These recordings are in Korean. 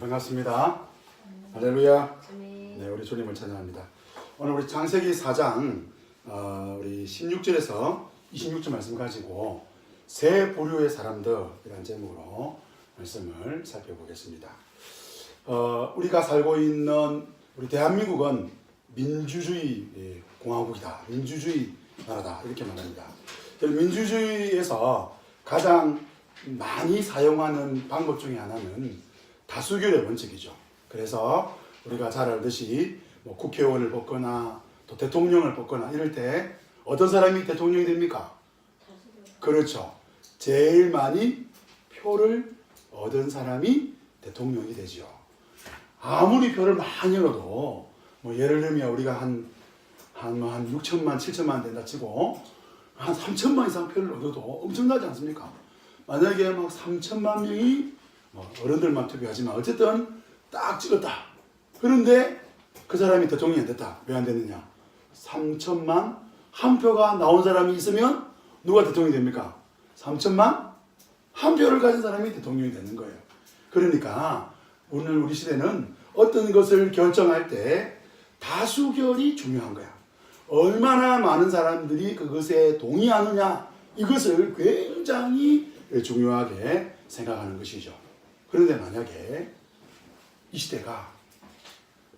반갑습니다. 할렐루야. 네, 우리 주님을 찬양합니다. 오늘 우리 창세기 4장 우리 16절에서 26절 말씀 가지고 세 부류의 사람들이라는 제목으로 말씀을 살펴보겠습니다. 우리가 살고 있는 우리 대한민국은 민주주의 공화국이다. 민주주의 나라다. 이렇게 말합니다. 민주주의에서 가장 많이 사용하는 방법 중에 하나는 다수결의 원칙이죠. 그래서 우리가 잘 알듯이 국회의원을 뽑거나 또 대통령을 뽑거나 이럴 때 어떤 사람이 대통령이 됩니까? 그렇죠. 제일 많이 표를 얻은 사람이 대통령이 되죠. 아무리 표를 많이 얻어도 예를 들면 우리가 한 6천만, 7천만 된다 치고 한 3천만 이상 표를 얻어도 엄청나지 않습니까? 만약에 3천만 명이 어른들만 투표하지만 어쨌든 딱 찍었다. 그런데 그 사람이 대통령이 안 됐다. 왜 안 됐느냐? 3천만 한 표가 나온 사람이 있으면 누가 대통령이 됩니까? 3천만 한 표를 가진 사람이 대통령이 되는 거예요. 그러니까 오늘 우리 시대는 어떤 것을 결정할 때 다수결이 중요한 거야. 얼마나 많은 사람들이 그것에 동의하느냐, 이것을 굉장히 중요하게 생각하는 것이죠. 그런데 만약에 이 시대가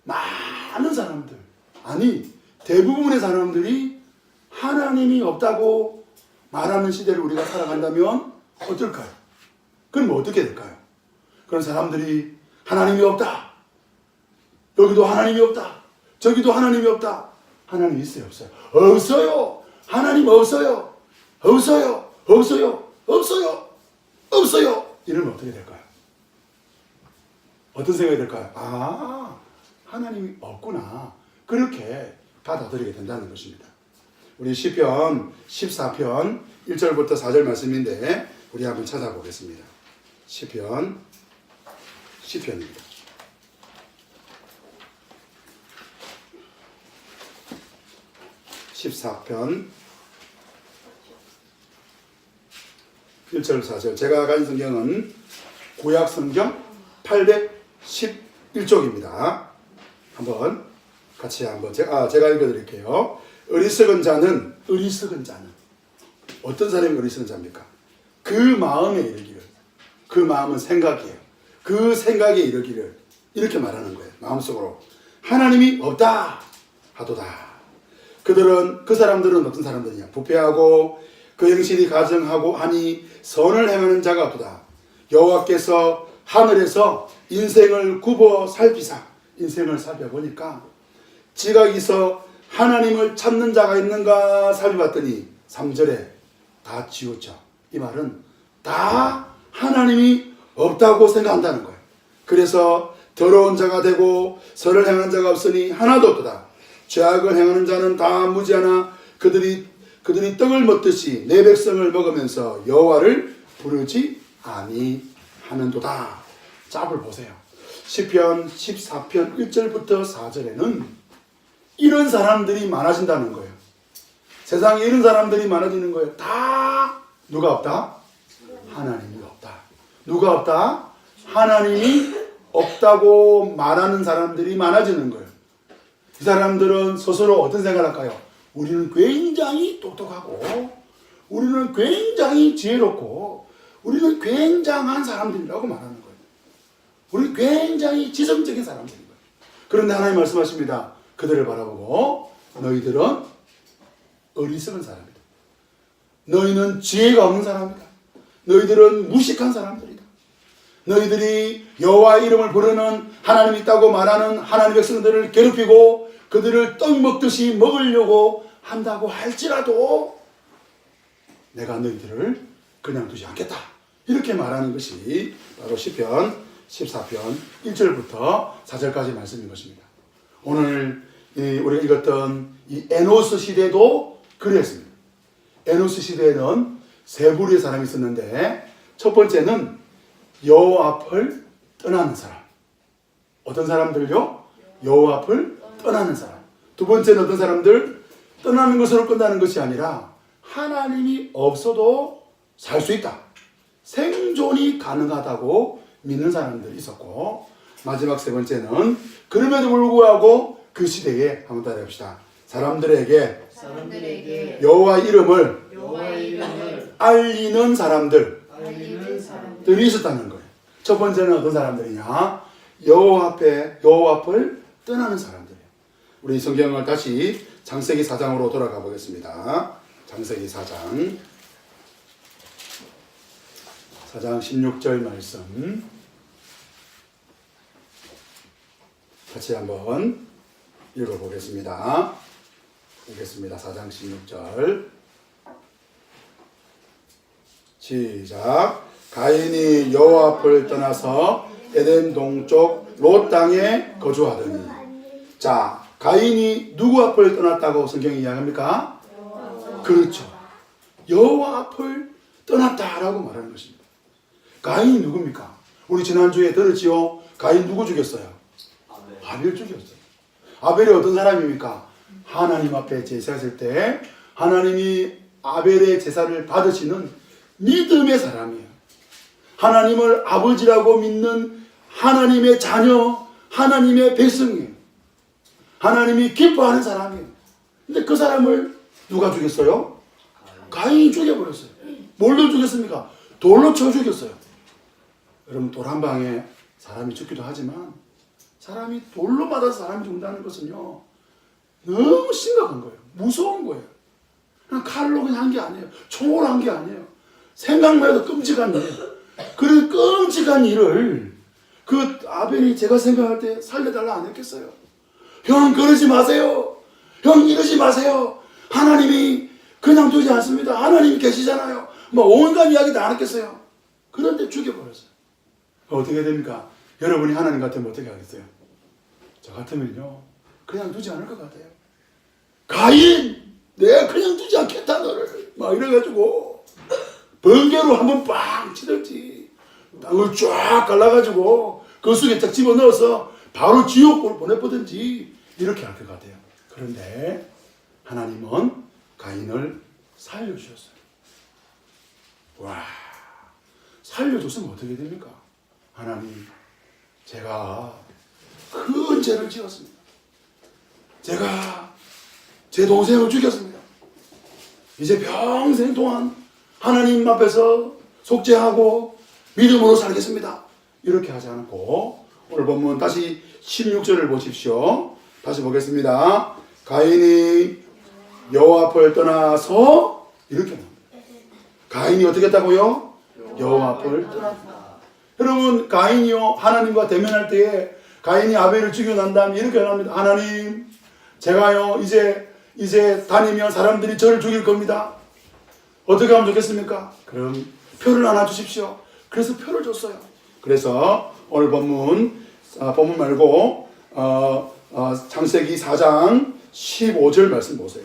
많은 사람들, 아니 대부분의 사람들이 하나님이 없다고 말하는 시대를 우리가 살아간다면 어떨까요? 그럼 어떻게 될까요? 그런 사람들이 하나님이 없다. 여기도 하나님이 없다. 저기도 하나님이 없다. 하나님 있어요? 없어요? 없어요. 하나님 없어요. 없어요. 없어요. 없어요. 없어요. 이러면 어떻게 될까요? 어떤 생각이 들까요? 하나님이 없구나. 그렇게 받아들이게 된다는 것입니다. 우리 시편 14편 1절부터 4절 말씀인데 우리 한번 찾아보겠습니다. 시편입니다. 14편 1절 4절. 제가 가진 성경은 구약 성경 811쪽입니다. 한번 같이 제가 읽어드릴게요. 어리석은 자는 어떤 사람이 어리석은 자입니까? 그 마음에 이르기를, 그 마음은 생각이에요. 그 생각에 이르기를 이렇게 말하는 거예요. 마음속으로 하나님이 없다 하도다. 그 사람들은 어떤 사람들이냐? 부패하고 그 행실이 가증하고 하니 선을 행하는 자가 없도다. 여호와께서 하늘에서 인생을 굽어 살피사, 인생을 살펴보니까 지각에서 하나님을 찾는 자가 있는가 살펴봤더니 3절에 다 지웠죠. 이 말은 다 하나님이 없다고 생각한다는 거예요. 그래서 더러운 자가 되고 선을 행하는 자가 없으니 하나도 없도다. 죄악을 행하는 자는 다 무지하나 그들이 떡을 먹듯이 내 백성을 먹으면서 여호와를 부르지 아니하는도다. 짭을 보세요. 시편 14편 1절부터 4절에는 이런 사람들이 많아진다는 거예요. 세상에 이런 사람들이 많아지는 거예요. 다 누가 없다? 하나님이 없다. 누가 없다? 하나님이 없다고 말하는 사람들이 많아지는 거예요. 이 사람들은 스스로 어떤 생각을 할까요? 우리는 굉장히 똑똑하고 우리는 굉장히 지혜롭고 우리는 굉장한 사람들이라고 말하는 거예요. 우리는 굉장히 지성적인 사람들인 거예요. 그런데 하나님 말씀하십니다. 그들을 바라보고 너희들은 어리석은 사람이다. 너희는 지혜가 없는 사람이다. 너희들은 무식한 사람들이다. 너희들이 여호와의 이름을 부르는 하나님이 있다고 말하는 하나님의 백성들을 괴롭히고 그들을 떡 먹듯이 먹으려고 한다고 할지라도 내가 너희들을 그냥 두지 않겠다. 이렇게 말하는 것이 바로 시편 14편 1절부터 4절까지 말씀인 것입니다. 오늘 우리가 읽었던 이 에노스 시대도 그랬습니다. 에노스 시대에는 세 부류의 사람이 있었는데 첫 번째는 여호와 앞을 떠나는 사람. 어떤 사람들요? 여호와 앞을 떠나는 사람. 두 번째는 어떤 사람들? 떠나는 것으로 끝나는 것이 아니라 하나님이 없어도 살 수 있다. 생존이 가능하다고 믿는 사람들이 있었고, 마지막 세 번째는 그럼에도 불구하고 그 시대에 한번 따라합시다. 사람들에게 여호와 이름을 알리는 사람들이 있었다는 거예요. 첫 번째는 어떤 사람들이냐? 여호와 앞을 떠나는 사람들이에요. 우리 성경을 다시 창세기 4장으로 돌아가 보겠습니다. 창세기 4장 16절 말씀 같이 한번 읽어보겠습니다. 읽겠습니다. 4장 16절 시작. 가인이 여호와 앞을 떠나서 에덴 동쪽 롯 땅에 거주하더니. 자, 가인이 누구 앞을 떠났다고 성경이 이야기합니까? 그렇죠. 여호와 앞을 떠났다라고 말하는 것입니다. 가인이 누굽니까? 우리 지난주에 들었지요? 가인 누구 죽였어요? 아벨 죽였어요. 아벨이 어떤 사람입니까? 하나님 앞에 제사했을 때 하나님이 아벨의 제사를 받으시는 믿음의 사람이에요. 하나님을 아버지라고 믿는 하나님의 자녀, 하나님의 백성이에요. 하나님이 기뻐하는 사람이에요. 근데 그 사람을 누가 죽였어요? 가인이 죽여버렸어요. 뭘로 죽였습니까? 돌로 쳐 죽였어요. 여러분, 돌 한 방에 사람이 죽기도 하지만 사람이 돌로 맞아서 사람이 죽는다는 것은요, 너무 심각한 거예요. 무서운 거예요. 그냥 칼로 그냥 한 게 아니에요. 총으로 한 게 아니에요. 생각만 해도 끔찍한 일이에요. 그런 끔찍한 일을 그 아벨이 제가 생각할 때 살려달라 안 했겠어요? 형 그러지 마세요. 형 이러지 마세요. 하나님이 그냥 두지 않습니다. 하나님이 계시잖아요. 뭐 온갖 이야기 다 안 했겠어요? 그런데 죽여버렸어요. 어떻게 됩니까? 여러분이 하나님 같으면 어떻게 하겠어요? 저 같으면요, 그냥 두지 않을 것 같아요. 가인, 내가 그냥 두지 않겠다 너를. 막 이래가지고 번개로 한번 빵 치든지 땅을 쫙 갈라가지고 그 속에 딱 집어넣어서 바로 지옥으로 보내버든지 이렇게 할 것 같아요. 그런데 하나님은 가인을 살려주셨어요. 와, 살려줬으면 어떻게 됩니까? 하나님, 제가 큰 죄를 지었습니다. 제가 제 동생을 죽였습니다. 이제 평생 동안 하나님 앞에서 속죄하고 믿음으로 살겠습니다. 이렇게 하지 않고 오늘 본문 다시 16절을 보십시오. 다시 보겠습니다. 가인이 여호와 앞을 떠나서 이렇게 나옵니다. 가인이 어떻게 했다고요? 여호와 앞을 떠났다. 여러분, 가인이요, 하나님과 대면할 때에 가인이 아벨을 죽이고 난 다음에 이렇게 합니다. 하나님, 제가요 이제 다니면 사람들이 저를 죽일 겁니다. 어떻게 하면 좋겠습니까? 그럼 표를 하나 주십시오. 그래서 표를 줬어요. 그래서 오늘 본문 말고 창세기 4장 15절 말씀 보세요.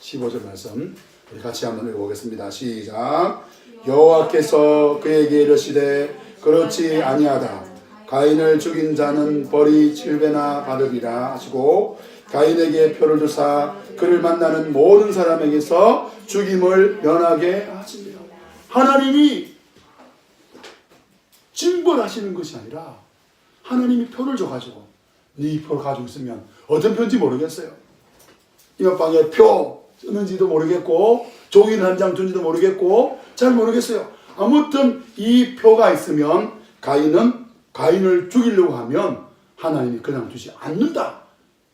15절 말씀 우리 같이 한번 읽어보겠습니다. 시작. 여호와께서 그에게 이르시되 그렇지 아니하다. 가인을 죽인 자는 벌이 7배나 받으리라 하시고 가인에게 표를 주사 그를 만나는 모든 사람에게서 죽임을 면하게 하십니다. 하나님이 징벌하시는 것이 아니라 하나님이 표를 줘가지고 네 표를 가지고 있으면 어떤 표인지 모르겠어요. 이것방에 표 쓰는지도 모르겠고 종이는 한 장 준지도 모르겠고 잘 모르겠어요. 아무튼 이 표가 있으면 가인을 죽이려고 하면 하나님이 그냥 두지 않는다.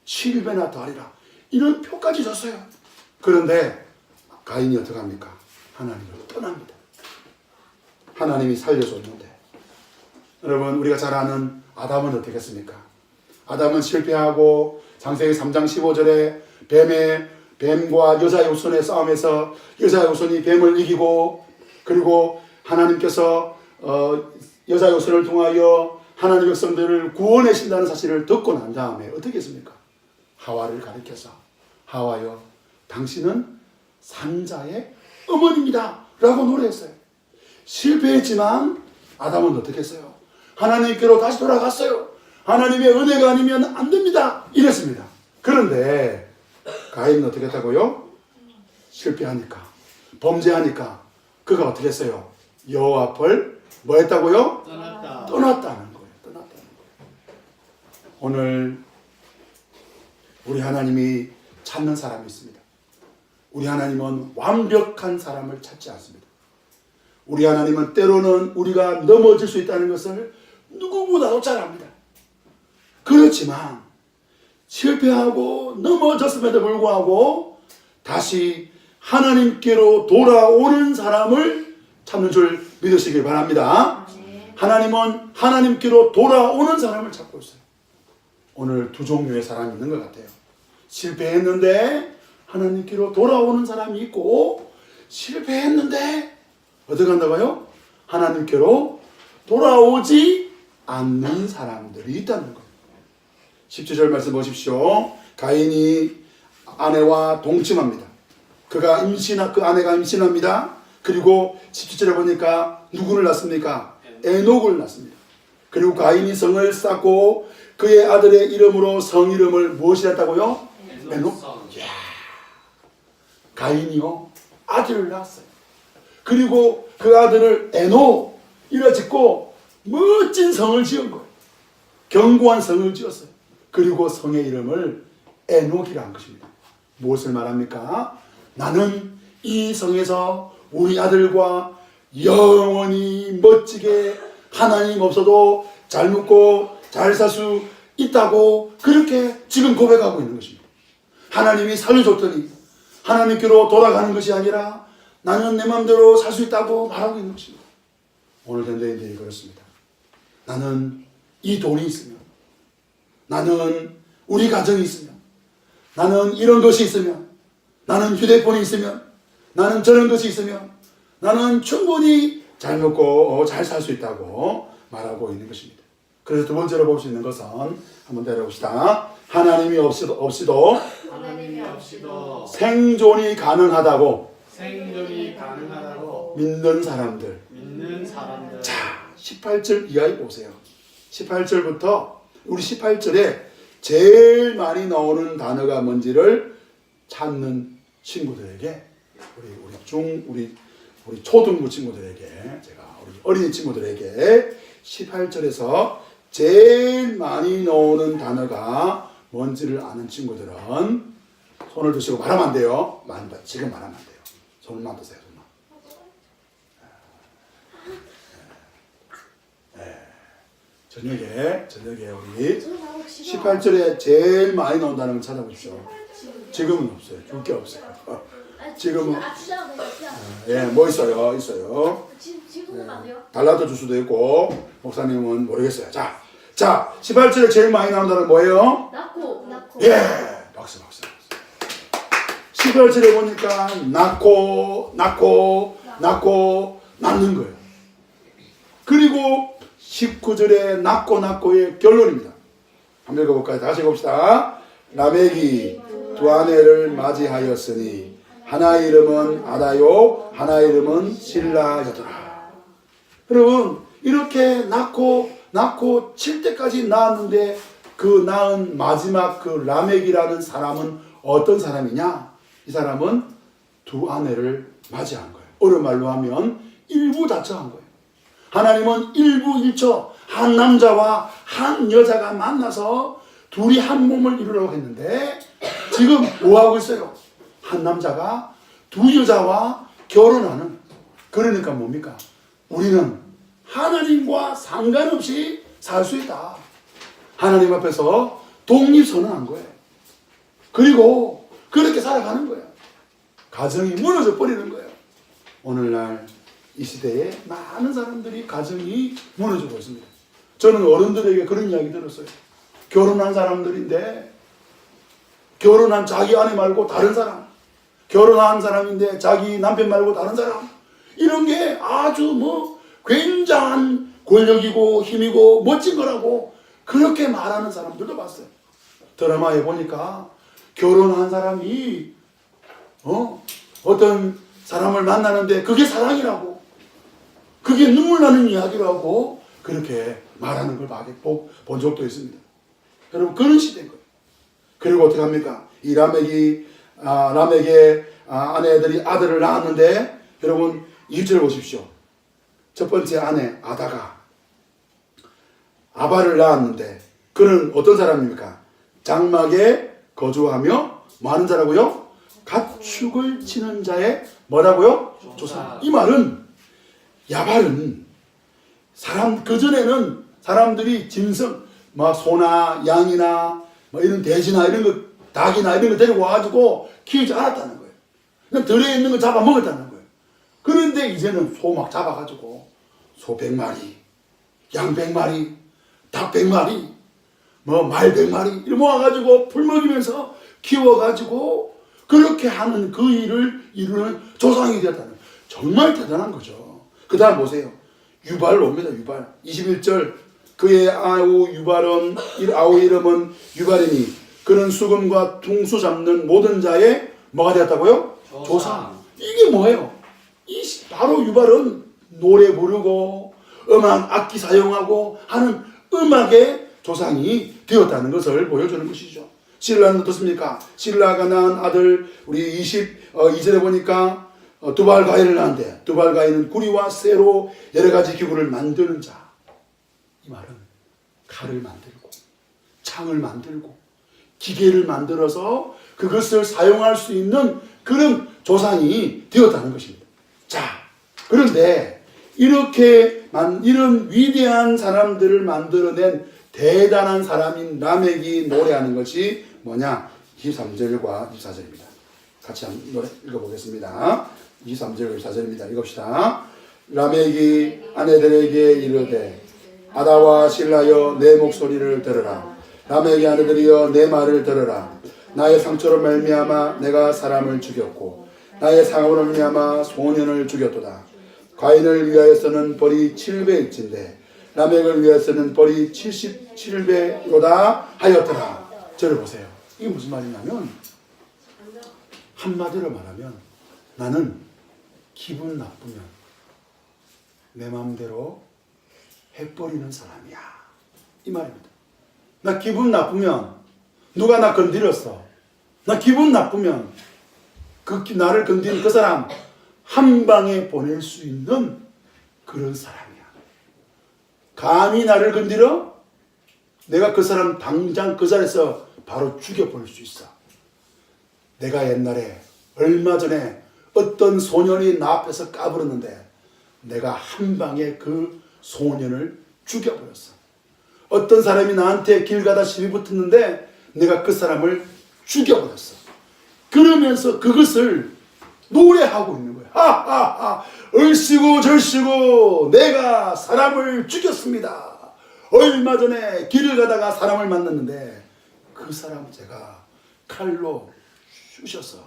7배나 더하리라. 이런 표까지 줬어요. 그런데 가인이 어떻게 합니까? 하나님을 떠납니다. 하나님이 살려줬는데. 여러분, 우리가 잘 아는 아담은 어떻게 했습니까? 아담은 실패하고 창세기 3장 15절에 뱀과 여자의 후손의 싸움에서 여자의 후손이 뱀을 이기고 그리고 하나님께서 여자의 후손을 통하여 하나님의 백성들을 구원하신다는 사실을 듣고 난 다음에 어떻게 했습니까? 하와를 가리켜서 하와여 당신은 산자의 어머니입니다 라고 노래했어요. 실패했지만 아담은 어떻게 했어요? 하나님께로 다시 돌아갔어요. 하나님의 은혜가 아니면 안 됩니다 이랬습니다. 그런데 가인은 어떻게 했다고요? 실패하니까 범죄하니까 그가 어떻게 했어요? 여호와 앞을 뭐 했다고요? 떠났다는 거예요. 오늘 우리 하나님이 찾는 사람이 있습니다. 우리 하나님은 완벽한 사람을 찾지 않습니다. 우리 하나님은 때로는 우리가 넘어질 수 있다는 것을 누구보다도 잘 압니다. 그렇지만 실패하고 넘어졌음에도 불구하고 다시 하나님께로 돌아오는 사람을 찾는 줄 믿으시길 바랍니다. 하나님은 하나님께로 돌아오는 사람을 찾고 있어요. 오늘 두 종류의 사람이 있는 것 같아요. 실패했는데 하나님께로 돌아오는 사람이 있고, 실패했는데 어떻게 한다고요? 하나님께로 돌아오지 않는 사람들이 있다는 거예요. 17절 말씀 보십시오. 가인이 아내와 동침합니다. 그 아내가 임신합니다. 그리고 17절에 보니까 누구를 낳습니까? 에녹을 낳습니다. 그리고 가인이 성을 쌓고 그의 아들의 이름으로 성 이름을 무엇이라 했다고요? 에녹. 가인이요 아들을 낳았어요. 그리고 그 아들을 에녹 이라 짓고 멋진 성을 지은 거예요. 견고한 성을 지었어요. 그리고 성의 이름을 에녹이라 한 것입니다. 무엇을 말합니까? 나는 이 성에서 우리 아들과 영원히 멋지게 하나님 없어도 잘 먹고 잘 살 수 있다고 그렇게 지금 고백하고 있는 것입니다. 하나님이 살려줬더니 하나님께로 돌아가는 것이 아니라 나는 내 마음대로 살 수 있다고 말하고 있는 것입니다. 오늘 현대인들이 그렇습니다. 나는 이 돈이 있으면, 나는 우리 가정이 있으면, 나는 이런 것이 있으면, 나는 휴대폰이 있으면, 나는 저런 것이 있으면 나는 충분히 잘 먹고 잘 살 수 있다고 말하고 있는 것입니다. 그래서 두 번째로 볼 수 있는 것은 한번 내려봅시다. 하나님이 없이도 생존이 가능하다고 믿는 사람들. 자, 18절 이하에 보세요. 18절부터 우리 18절에 제일 많이 나오는 단어가 뭔지를 찾는 친구들에게 우리 초등부 친구들에게, 제가 우리 어린이 친구들에게 18절에서 제일 많이 나오는 단어가 뭔지를 아는 친구들은 손을 드시고 말하면 안 돼요. 지금 말하면 안 돼요. 손만 드세요. 손만. 저녁에 우리 18절에 제일 많이 나온다는 걸 찾아보십시오. 지금은 없어요. 줄 게 없어요. 지금은 뭐 있어요. 지금은 안 돼요? 달라도 줄 수도 있고 목사님은 모르겠어요. 자, 18절에 제일 많이 나온다는 뭐예요? 낳고. 예, 박수. 18절에 보니까 낳고 낳는 거예요. 그리고 19절에 낳고의 결론입니다. 한번 읽어볼까요? 다시 봅시다. 라멕이 두 아내를 맞이하였으니 하나의 이름은 아다요, 하나의 이름은 실라였더라. 여러분, 이렇게 낳고 칠 때까지 낳았는데 그 낳은 마지막 그 라멕이라는 사람은 어떤 사람이냐? 이 사람은 두 아내를 맞이한 거예요. 어려운 말로 하면 일부다처한 거예요. 하나님은 일부일처 한 남자와 한 여자가 만나서 둘이 한 몸을 이루려고 했는데 지금 뭐 하고 있어요? 한 남자가 두 여자와 결혼하는. 그러니까 뭡니까? 우리는 하나님과 상관없이 살 수 있다. 하나님 앞에서 독립선언한 거예요. 그리고 그렇게 살아가는 거예요. 가정이 무너져 버리는 거예요. 오늘날 이 시대에 많은 사람들이 가정이 무너지고 있습니다. 저는 어른들에게 그런 이야기 들었어요. 결혼한 사람들인데 결혼한 자기 아내 말고 다른 사람, 결혼한 사람인데 자기 남편 말고 다른 사람, 이런 게 아주 굉장한 권력이고 힘이고 멋진 거라고 그렇게 말하는 사람들도 봤어요. 드라마에 보니까 결혼한 사람이 어떤 사람을 만나는데 그게 사랑이라고, 그게 눈물 나는 이야기라고 그렇게 말하는 걸 본 적도 있습니다. 여러분, 그런 시대인 거예요. 그리고 어떻게 합니까? 이 라멕의 아내들이 아들을 낳았는데, 여러분 2절 보십시오. 첫 번째 아내 아다가 아바를 낳았는데 그는 어떤 사람입니까? 장막에 거주하며 뭐 하는 자라고요? 가축을 치는 자의 뭐라고요? 조상. 이 말은 야발은 사람 그전에는 사람들이 짐승 막 소나 양이나 뭐 이런 돼지나 이런 거 닭이나 이런 거 데리고 와가지고 키우지 않았다는 거예요. 그냥 들에 있는 거 잡아먹었다는 거예요. 그런데 이제는 소 막 잡아가지고 소 100마리, 양 100마리, 닭 100마리, 뭐 말 100마리 이렇게 모아가지고 풀 먹이면서 키워가지고 그렇게 하는 그 일을 이루는 조상이 되었다는 거예요. 정말 대단한 거죠. 그 다음 보세요. 유발로 옵니다. 유발. 21절 그의 아우 이름은 유발이니 그는 수금과 퉁수 잡는 모든 자의 뭐가 되었다고요? 조상. 이게 뭐예요? 바로 유발은 노래 부르고 음악 악기 사용하고 하는 음악의 조상이 되었다는 것을 보여주는 것이죠. 신라는 어떻습니까? 신라가 낳은 아들 우리 22절에 보니까 두발가인을 낳는데 두발가인은 구리와 쇠로 여러 가지 기구를 만드는 자. 이 말은 칼을 만들고 창을 만들고 기계를 만들어서 그것을 사용할 수 있는 그런 조상이 되었다는 것입니다. 자, 그런데 이런 위대한 사람들을 만들어낸 대단한 사람인 라멕이 노래하는 것이 뭐냐? 23절과 24절입니다. 같이 한번 노래 읽어보겠습니다. 23절 24절입니다. 읽읍시다. 라멕이 아내들에게 이르되 아다와 실라여 내 목소리를 들으라. 라멕의 아내들이여 내 말을 들으라. 나의 상처로 말미암아 내가 사람을 죽였고 나의 상함으로 말미암아 소년을 죽였도다. 가인을 위하여서는 벌이 7배일진데 라멕을 위하여서는 벌이 77배로다 하였더라. 저를 보세요. 이게 무슨 말이냐면 한마디로 말하면 나는 기분 나쁘면 내 마음대로 해버리는 사람이야. 이 말입니다. 나 기분 나쁘면 누가 나 건드렸어. 나 기분 나쁘면 나를 건드린 그 사람 한 방에 보낼 수 있는 그런 사람이야. 감히 나를 건드려? 내가 그 사람 당장 그 자리에서 바로 죽여버릴 수 있어. 내가 옛날에 얼마 전에 어떤 소년이 나 앞에서 까불었는데 내가 한 방에 그 소년을 죽여버렸어. 어떤 사람이 나한테 길 가다 시비 붙었는데 내가 그 사람을 죽여버렸어. 그러면서 그것을 노래하고 있는 거야. 하하하 얼씨구 절씨구 내가 사람을 죽였습니다. 얼마 전에 길을 가다가 사람을 만났는데 그 사람 제가 칼로 쑤셔서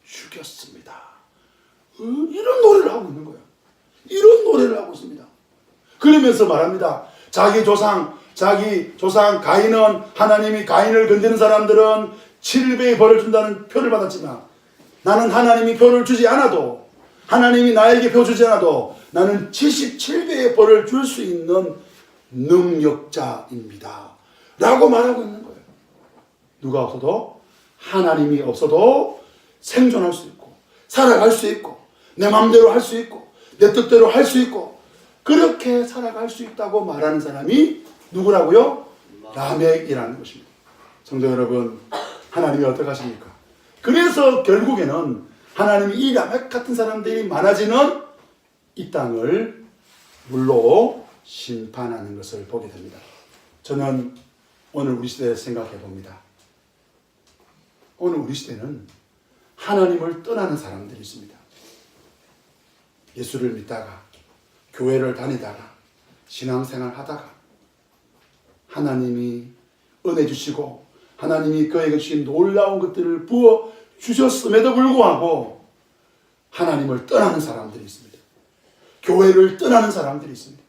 죽였습니다. 이런 노래를 하고 있는 거예요. 이런 노래를 하고 있습니다. 그러면서 말합니다. 자기 조상 가인은 하나님이 가인을 건드는 사람들은 7배의 벌을 준다는 표를 받았지만 나는 하나님이 표를 주지 않아도 하나님이 나에게 표 주지 않아도 나는 77배의 벌을 줄 수 있는 능력자입니다. 라고 말하고 있는 거예요. 누가 없어도 하나님이 없어도 생존할 수 있고 살아갈 수 있고 내 마음대로 할 수 있고 내 뜻대로 할 수 있고 그렇게 살아갈 수 있다고 말하는 사람이 누구라고요? 라멕이라는 것입니다. 성도 여러분, 하나님이 어떻게 하십니까? 그래서 결국에는 하나님이 이 라멕 같은 사람들이 많아지는 이 땅을 물로 심판하는 것을 보게 됩니다. 저는 오늘 우리 시대에 생각해 봅니다. 오늘 우리 시대는 하나님을 떠나는 사람들이 있습니다. 예수를 믿다가 교회를 다니다가 신앙생활 하다가 하나님이 은혜 주시고 하나님이 그에게 주신 놀라운 것들을 부어 주셨음에도 불구하고 하나님을 떠나는 사람들이 있습니다. 교회를 떠나는 사람들이 있습니다.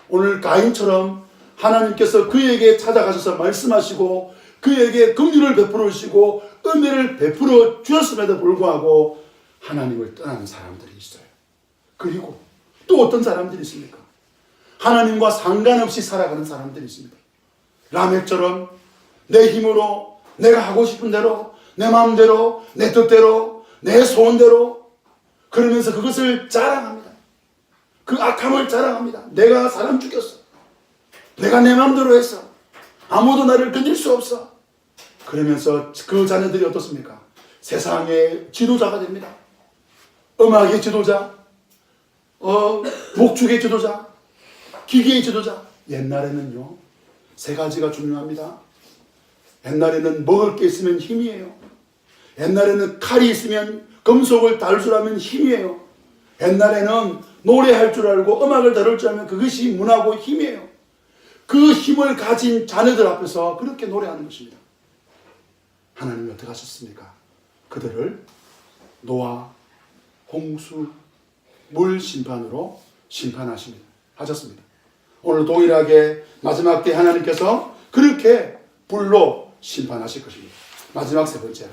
오늘 가인처럼 하나님께서 그에게 찾아가셔서 말씀하시고 그에게 긍휼을 베풀어 주시고 은혜를 베풀어 주셨음에도 불구하고 하나님을 떠나는 사람들이 있어요. 그리고 또 어떤 사람들이 있습니까? 하나님과 상관없이 살아가는 사람들이 있습니다. 라멕처럼 내 힘으로 내가 하고 싶은 대로 내 마음대로 내 뜻대로 내 소원대로 그러면서 그것을 자랑합니다. 그 악함을 자랑합니다. 내가 사람 죽였어. 내가 내 마음대로 했어. 아무도 나를 건질 수 없어. 그러면서 그 자녀들이 어떻습니까? 세상의 지도자가 됩니다. 음악의 지도자, 목축의 지도자, 기계의 지도자. 옛날에는요, 세 가지가 중요합니다. 옛날에는 먹을 게 있으면 힘이에요. 옛날에는 칼이 있으면 금속을 다룰 줄 알면 힘이에요. 옛날에는 노래할 줄 알고 음악을 다룰 줄 알면 그것이 문화고 힘이에요. 그 힘을 가진 자녀들 앞에서 그렇게 노래하는 것입니다. 하나님이 어떻게 하셨습니까? 그들을 노아, 홍수, 물 심판으로 하셨습니다. 오늘 동일하게 마지막 때 하나님께서 그렇게 불로 심판하실 것입니다. 마지막 세 번째로,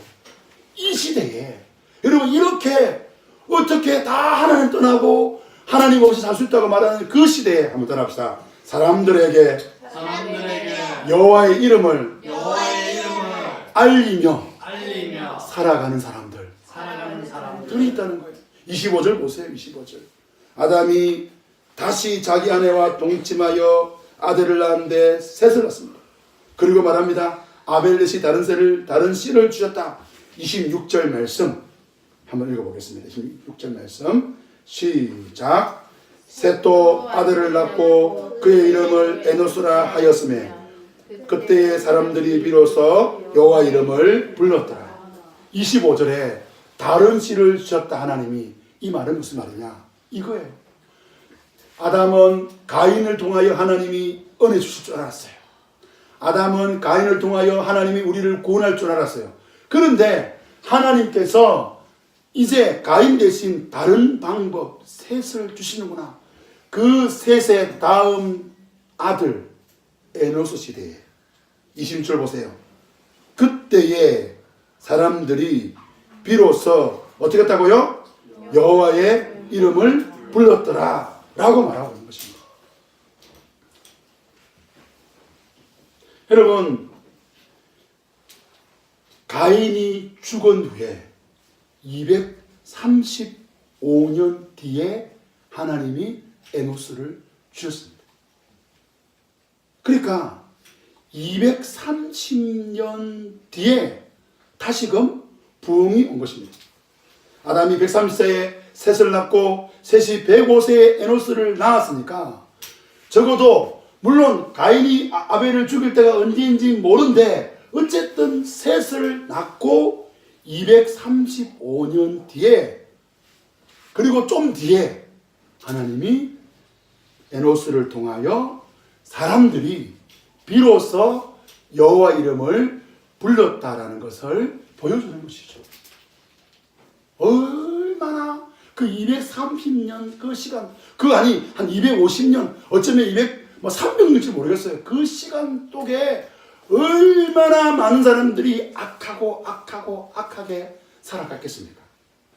이 시대에 여러분 이렇게 어떻게 다 하나님 떠나고 하나님 없이 살 수 있다고 말하는 그 시대에 한번 떠납시다. 사람들에게 여호와의 이름을 알리며 살아가는 사람들이 있다는 거예요. 25절 보세요. 25절. 아담이 다시 자기 아내와 동침하여 아들을 낳은데 셋을 낳습니다. 그리고 말합니다. 아벨렛이 다른 씨를 주셨다. 26절 말씀 한번 읽어보겠습니다. 26절 말씀 시작. 셋도 아들을 낳고 그의 이름을 에노스라 하였으며 그때의 사람들이 비로소 여호와 이름을 불렀더라. 25절에 다른 씨를 주셨다 하나님이, 이 말은 무슨 말이냐? 이거예요. 아담은 가인을 통하여 하나님이 은혜 주실 줄 알았어요. 아담은 가인을 통하여 하나님이 우리를 구원할 줄 알았어요. 그런데 하나님께서 이제 가인 대신 다른 방법, 셋을 주시는구나. 그 셋의 다음 아들 에노스 시대에 20절 보세요. 그때에 사람들이 비로소 어떻게 했다고요? 여호와의 이름을 불렀더라 라고 말하고 있는 것입니다. 여러분, 가인이 죽은 후에 235년 뒤에 하나님이 에노스를 주셨습니다. 그러니까 230년 뒤에 다시금 부흥이 온 것입니다. 아담이 130세에 셋을 낳고 셋이 105세에 에노스를 낳았으니까 적어도 물론 가인이 아벨을 죽일 때가 언제인지 모르는데 어쨌든 셋을 낳고 235년 뒤에 그리고 좀 뒤에 하나님이 에노스를 통하여 사람들이 비로소 여호와 이름을 불렀다라는 것을 보여주는 것이죠. 얼마나 그 230년 그 시간, 한 250년, 어쩌면 300년일지 모르겠어요. 그 시간 속에 얼마나 많은 사람들이 악하게 살아갔겠습니까?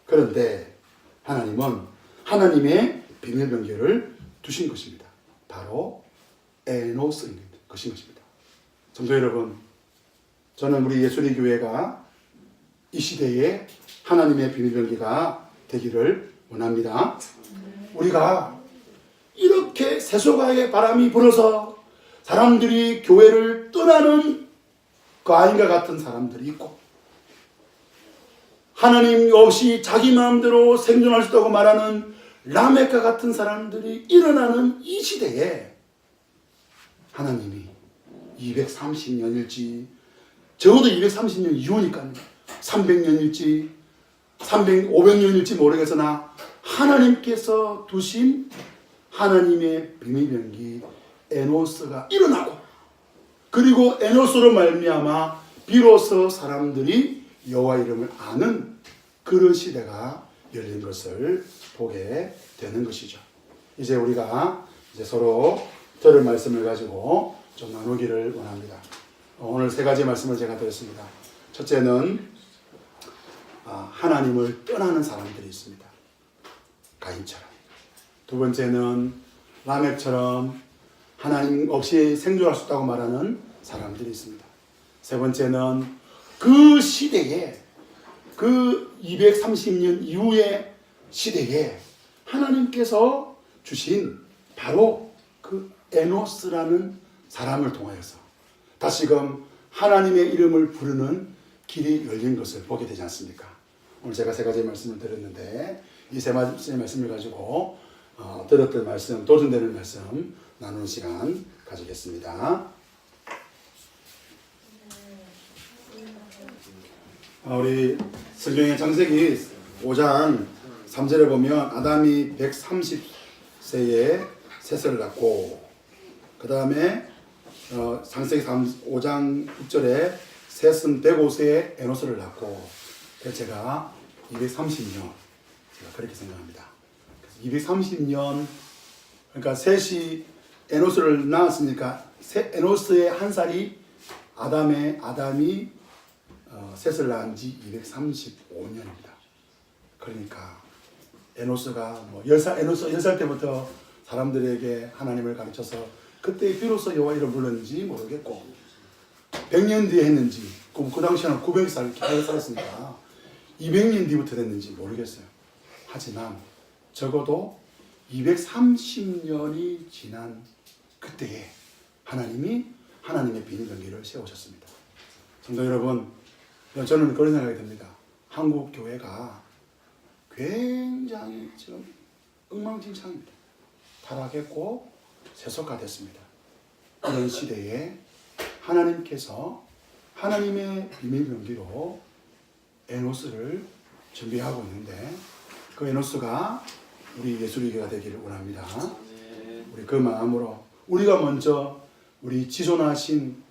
그런데 하나님은 하나님의 비밀병기를 두신 것입니다. 바로 에노스인 것입니다. 성도 여러분, 저는 우리 예수리 교회가 이 시대에 하나님의 비밀병기가 되기를 원합니다. 우리가 이렇게 세속화의 바람이 불어서 사람들이 교회를 떠나는 가인과 같은 사람들이 있고, 하나님 없이 자기 마음대로 생존할 수 있다고 말하는 라멕과 같은 사람들이 일어나는 이 시대에 하나님이 230년일지 적어도 230년 이후니까요. 300년일지 500년일지 모르겠으나 하나님께서 두신 하나님의 비밀병기 에노스가 일어나고, 그리고 에노스로 말미암아 비로소 사람들이 여호와 이름을 아는 그런 시대가 열린 것을 보게 되는 것이죠. 이제 우리가 서로 들을 말씀을 가지고 좀 나누기를 원합니다. 오늘 세 가지 말씀을 제가 드렸습니다. 첫째는 하나님을 떠나는 사람들이 있습니다. 가인처럼. 두 번째는 라멕처럼 하나님 없이 생존할 수 있다고 말하는 사람들이 있습니다. 세 번째는 그 시대에, 그 230년 이후의 시대에 하나님께서 주신 바로 그 에노스라는 사람을 통하여서 다시금 하나님의 이름을 부르는 길이 열린 것을 보게 되지 않습니까? 오늘 제가 세 가지 말씀을 드렸는데 이 세 가지 말씀을 가지고 들었던 말씀, 도전되는 말씀 나누는 시간 가지겠습니다. 우리 성경의 창세기 5장 3절에 보면 아담이 130세에 셋을 낳고, 그 다음에 창세기 5장 6절에 셋은 105세에 에노스를 낳고, 그래서 제가 230년, 제가 그렇게 생각합니다. 230년, 그러니까 셋이 에노스를 낳았으니까 에노스의 한 살이 아담이 셋을 낳은 지 235년입니다. 그러니까 에노스가 10살 때부터 사람들에게 하나님을 가르쳐서 그때 비로소 여호와 이름 불렀는지 모르겠고 100년 뒤에 했는지 그 당시에는 900살 살았으니까 200년 뒤부터 됐는지 모르겠어요. 하지만 적어도 230년이 지난 그때에 하나님의 비밀병기를 세우셨습니다. 성도 여러분, 저는 그런 생각이 듭니다. 한국 교회가 굉장히 지금 엉망진창입니다. 타락했고 세속화됐습니다. 이런 시대에 하나님께서 하나님의 비밀병기로 에노스를 준비하고 있는데 그 에노스가 우리 예수리교가 되기를 원합니다. 우리 그 마음으로 우리가 먼저 우리 지존하신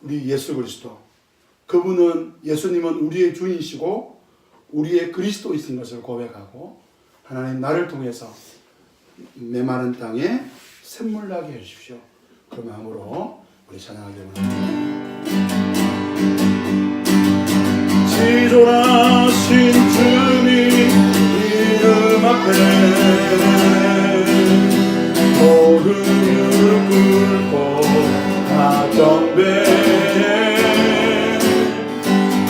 우리 예수 그리스도, 그분은 예수님은 우리의 주인이시고 우리의 그리스도이신 것을 고백하고 하나님 나를 통해서 메마른 땅에 샘물나게 해주십시오. 그 마음으로 우리 찬양하기 원합니다. 지존하신 주님 이름 앞에 모든 무릎 꿇고 다 경배해.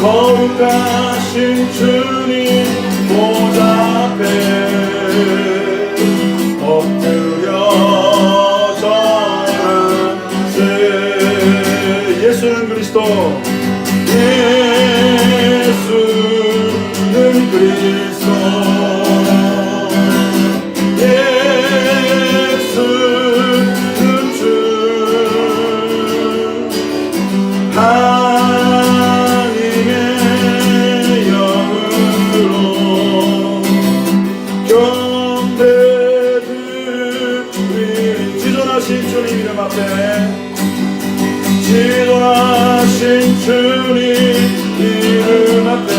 거룩하신 주님 보좌 앞에 엎드려 전하세. 예수는 그리스도, 예수는 그리스도, 예수는 주. 하나님의 영으로 경배드리리. 지존하신 주님 이름 앞에, 지존하신 주님 이름 앞에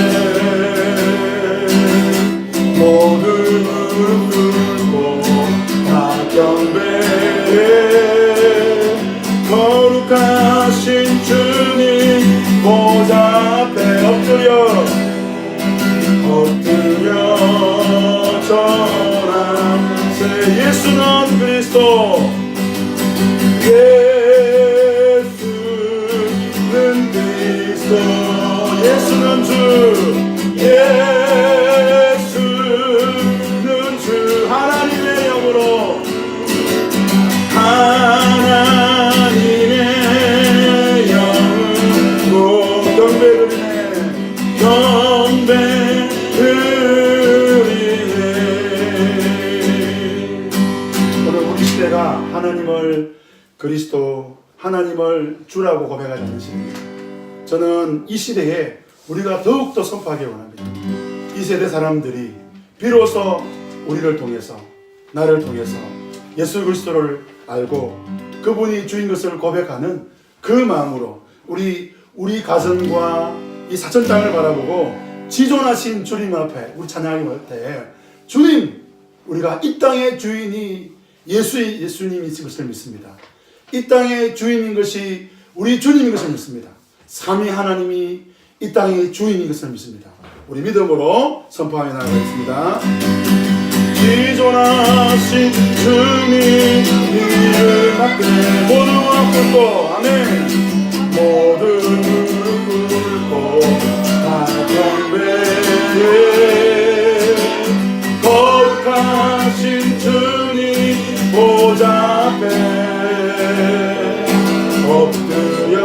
모든 무릎 꿇고 다 경배해. 거룩하신 주님 보좌 앞에 엎드려 전하세. 예수는 그리스도, 예수는 그리스도, 예수는 주, 예수는 주. 하나님의 영으로, 하나님의 영으로 경배드리네, 경배드리네. 오늘 우리 시대가 하나님을 그리스도, 하나님을 주라고 고백하는 시대입니다. 저는 이 시대에 우리가 더욱더 선포하기 원합니다. 이 세대 사람들이 비로소 우리를 통해서, 나를 통해서 예수 그리스도를 알고 그분이 주인 것을 고백하는 그 마음으로 우리 가정과 이 사천 땅을 바라보고 지존하신 주님 앞에 우리 찬양하기 할 때, 주님, 우리가 이 땅의 주인이 예수님이신 것을 믿습니다. 이 땅의 주인인 것이 우리 주님인 것을 믿습니다. 삼위 하나님이 이 땅의 주인인 것을 믿습니다. 우리 믿음으로 선포하며 나아가겠습니다. 지존하신 주님 이름 앞에 모든 무릎 꿇고, 아멘. 모든 무릎 꿇고 다 경배해. 거룩하신 주님 보좌 앞에 엎드려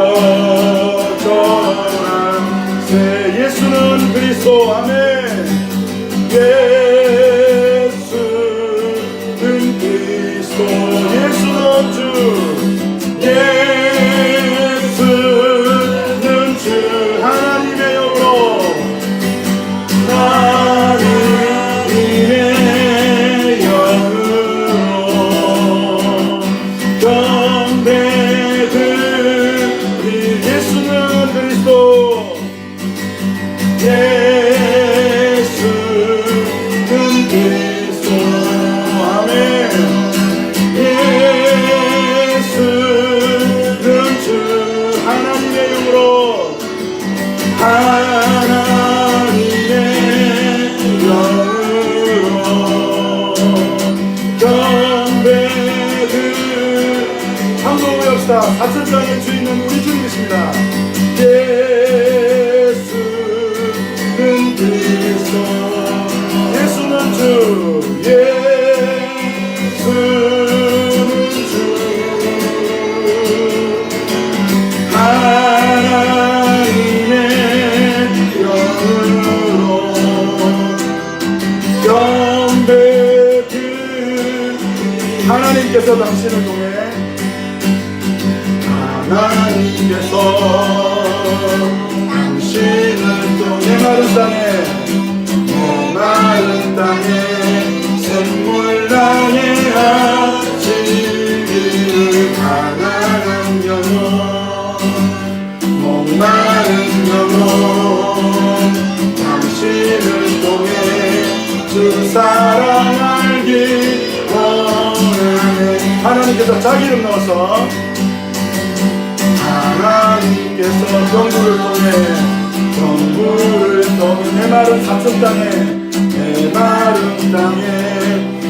아멘. 예수는 그리스도 예수는 주 예수는 주 하나님의 영으로 하나님의 영으로 경배드리 예수는 그리스도 예수는 그리스도 아멘. 예수는 주 하나님의 영으로 하나님의 영으로 경배드리 한번 외웁시다. 사천장의 주인은 우리 주님이십니다. 예수는 그리스도 예수는 주 예수는 주 하나님의 영으로 경배드리 하나님께서 당신을 통해 하나님께서 당신을 통해 마른 땅에 샘물 나게 하시기를 가난한 영혼 목마른 영혼 당신을 통해 주 사랑 알기 원하네. 하나님께서 자기 이름 넣어서 하나님께서 정부를 통해 메마른 사천 땅에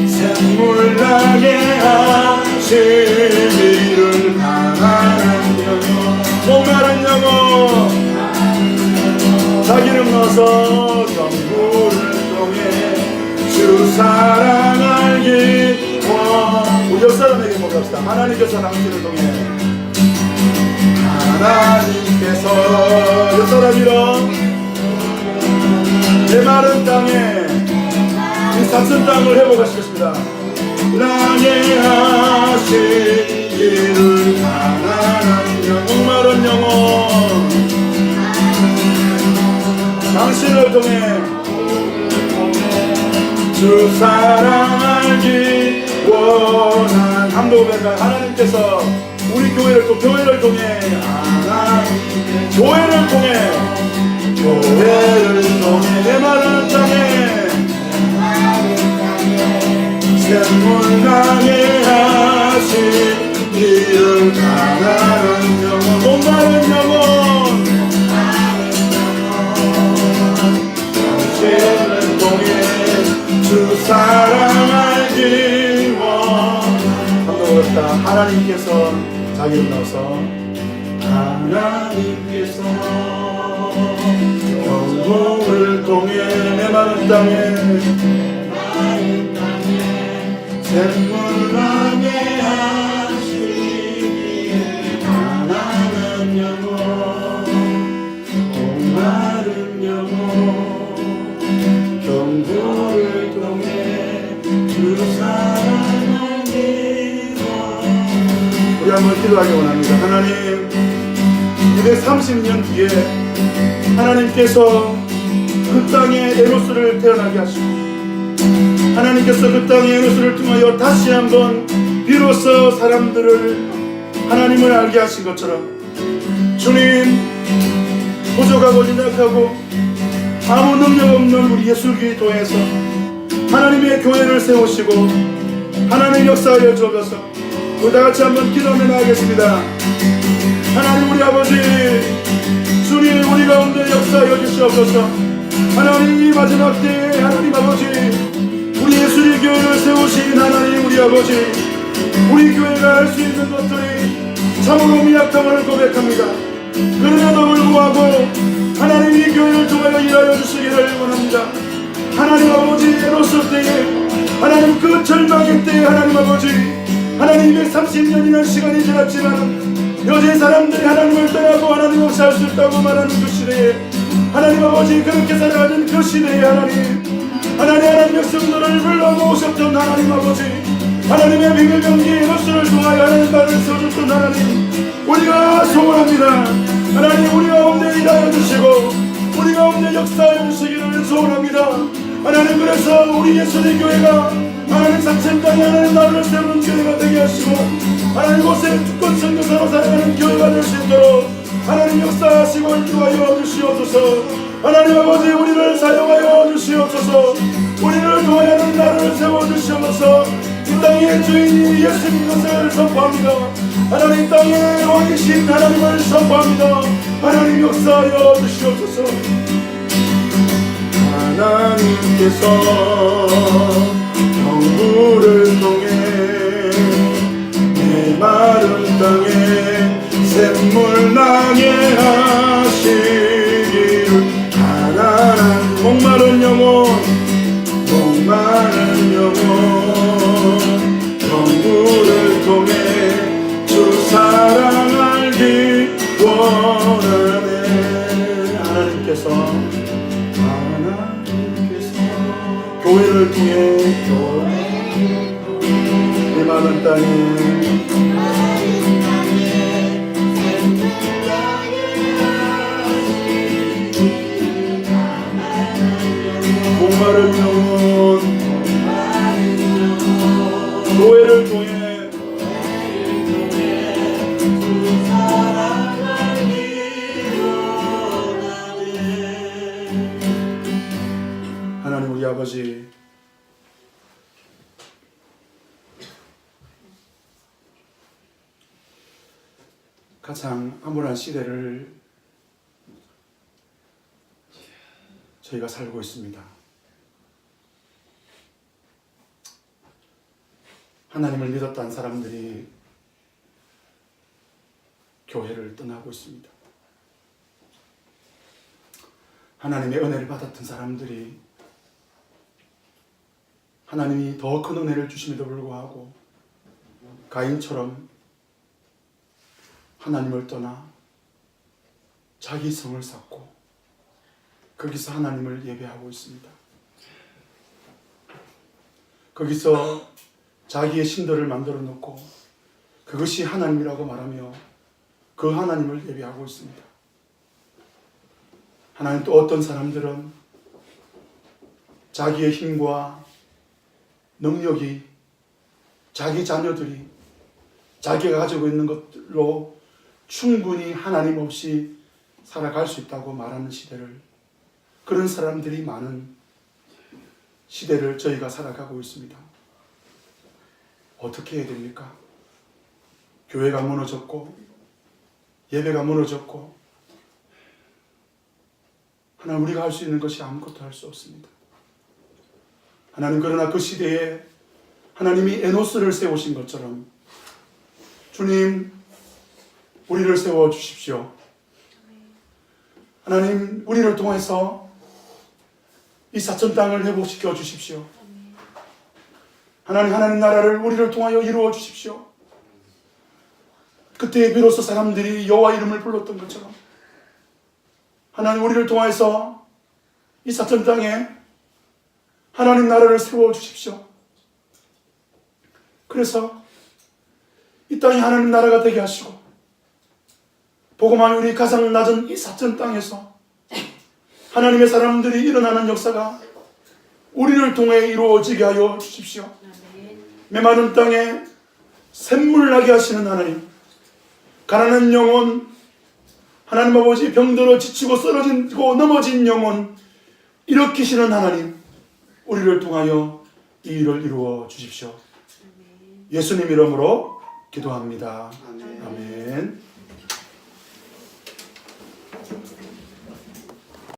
샘물 나게 하시기를 가난한 영혼 목마른 영혼 자기 이름 넣어서 정부를 통해 주 사랑 알기 우리 옆 사람에게 먹읍시다. 하나님께서 당신을 통해 하나님께서 옆 사람이로 메마른 땅에 이 사천 땅을 회복하시겠습니다. 나게 하시기를 가난한 영혼 목마른 영혼 당신을 통해 주 사랑 알기 원한 함도배가 하나님께서 우리 교회를 통해 교회를 통해 메마른 땅에 샘물 나게 하시기를 가난한 영혼 목마른 영혼 당신을 통해 주 사랑 알기 원한다. 하나님께서 자기 이름 넣어서 하나님께서 경고를 통해 메마른 땅에 샘물 나게 하시기에 가난한 영혼 목마른 영혼 경고를 통해 주 사랑하기 우리 한번 기도하기 원합니다. 하나님 230년 뒤에 하나님께서 그 땅에 에노스를 태어나게 하시고 하나님께서 그 땅에 에노스를 통하여 다시 한번 비로소 사람들을 하나님을 알게 하신 것처럼 주님 부족하고 연약하고 아무 능력 없는 우리 예수 그리스도에서 하나님의 교회를 세우시고 하나님 역사하여 주옵소서. 우리 다같이 한번 기도하며 나가겠습니다. 하나님 우리 아버지 주님 우리 가운데 역사하여 주시옵소서. 하나님 이 마지막 때에 하나님 아버지 우리 예수의 교회를 세우신 하나님 우리 아버지 우리 교회가 할 수 있는 것들이 참으로 미약함을 고백합니다. 그러나도 불구하고 하나님 이 교회를 통하여 일하여 주시기를 원합니다. 하나님 아버지 에노스 때에 하나님 그 절망의 때에 하나님 아버지 하나님 230년이나 시간이 지났지만 여전히 사람들이 하나님을 떠나고 하나님 없이 할 수 있다고 말하는 그 시대에 하나님 아버지 그렇게 살아가는 그 시대의 하나님 백성들을 불러 모으셨던 하나님 아버지 하나님의 비밀병기의 역사를 통하여 하나님 나를 세워줬던 하나님 우리가 소원합니다. 하나님 우리 가운데 일하여 주시고 우리 가운데 역사하여 주시기를 소원합니다. 하나님 그래서 우리 예수의 교회가 하나님 사천 땅에 하나님 나라를 세우는 교회가 되게 하시고 하나님 곳에 주권 선교사로 살아가는 교회가 될 수 있도록 하나님 역사하시고 인도하여 주시옵소서. 하나님 아버지 우리를 사용하여 주시옵소서. 우리를 통하여는 나라를 세워주시옵소서. 이 땅의 주인이 예수님 것을 선포합니다. 하나님 땅의 왕이신 하나님을 선포합니다. 하나님 역사하여 주시옵소서. 하나님께서 정부를 통해 메마른 땅에 샘물 나게 하시기를 가난한 목마른 영혼 정부를 통해 주 사랑 알기 원하네. 하나님께서 교회를 통해 메마른 땅에 목마른 영혼 교회를 통해 하나님 우리 아버지 가장 암울한 시대를 저희가 살고 있습니다. 하나님을 믿었던 사람들이 교회를 떠나고 있습니다. 하나님의 은혜를 받았던 사람들이 하나님이 더 큰 은혜를 주심에도 불구하고 가인처럼 하나님을 떠나 자기 성을 쌓고 거기서 하나님을 예배하고 있습니다. 거기서 자기의 신들을 만들어 놓고 그것이 하나님이라고 말하며 그 하나님을 예배하고 있습니다. 하나님 또 어떤 사람들은 자기의 힘과 능력이 자기 자녀들이 자기가 가지고 있는 것들로 충분히 하나님 없이 살아갈 수 있다고 말하는 시대를 그런 사람들이 많은 시대를 저희가 살아가고 있습니다. 어떻게 해야 됩니까? 교회가 무너졌고 예배가 무너졌고 하나님 우리가 할 수 있는 것이 아무것도 할 수 없습니다. 하나님 그러나 그 시대에 하나님이 에노스를 세우신 것처럼 주님 우리를 세워주십시오. 하나님 우리를 통해서 이 사천 땅을 회복시켜 주십시오. 하나님 나라를 우리를 통하여 이루어 주십시오. 그때 비로소 사람들이 여호와 이름을 불렀던 것처럼 하나님 우리를 통해서 이 사천 땅에 하나님 나라를 세워 주십시오. 그래서 이 땅이 하나님 나라가 되게 하시고 복음화율이 가장 낮은 이 사천 땅에서 하나님의 사람들이 일어나는 역사가 우리를 통해 이루어지게 하여 주십시오. 메마른 땅에 샘물 나게 하시는 하나님, 가난한 영혼, 하나님 아버지 병들어 지치고 쓰러지고 넘어진 영혼 일으키시는 하나님, 우리를 통하여 이 일을 이루어 주십시오. 예수님 이름으로 기도합니다. 아멘.